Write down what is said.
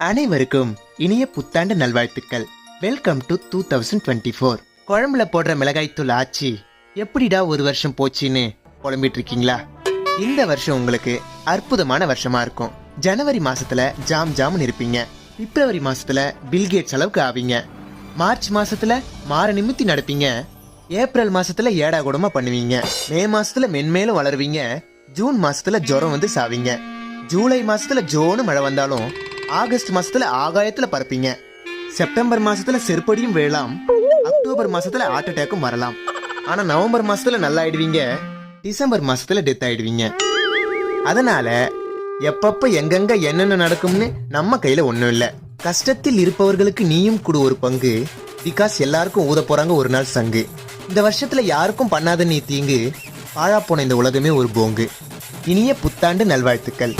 அனைவருக்கும் இனிய புத்தாண்டு நல்வாழ்த்துக்கள். Welcome to 2024. குழம்புல போடுற மிளகாய்த்தூள் ஆச்சி எப்படிடா ஒரு வருஷம் போச்சுன்னு புலம்பிட்டு இருக்கீங்களா? இந்த வருஷம் உங்களுக்கு அற்புதமான வருஷமா இருக்கும். ஜனவரி மாசத்துல ஜாம் ஜாம்னு இருப்பீங்க. பிப்ரவரி மாசத்துல பில்கேட்ஸ் அளவுக்கு ஆவீங்க. மார்ச் மாசத்துல மாற நிமித்தி நடப்பீங்க. ஏப்ரல் மாசத்துல ஏடா கூடமா பண்ணுவீங்க. மே மாசத்துல மென்மேலும் வளருவீங்க. ஜூன் மாசத்துல ஜுரம் வந்து சாவீங்க. ஜூலை மாசத்துல ஜோனு மழை வந்தாலும் ஆகஸ்ட் மாசத்துல ஆகாயத்துல பறப்பீங்க. செப்டம்பர் மாசத்துல செருப்படியும் வேளாம். அக்டோபர் மாசத்துல ஹார்ட் அட்டாக்கும் வரலாம். ஆனா நவம்பர் மாசத்துல நல்லா ஆயிடுவீங்க. டிசம்பர் மாசத்துல டெத் ஆயிடுவீங்க. அதனால எப்பப்ப எங்கெங்க என்னென்ன நடக்கும்னு நம்ம கையில ஒண்ணும் இல்ல. கஷ்டத்தில் இருப்பவர்களுக்கு நீயும் கொடு ஒரு பங்கு. பிகாஸ் எல்லாருக்கும் ஊத போறாங்க ஒரு நாள் சங்கு. இந்த வருஷத்துல யாருக்கும் பண்ணாத நீ தீங்கு. பாழா போன இந்த உலகமே ஒரு போங்கு. இனிய புத்தாண்டு நல்வாழ்த்துக்கள்.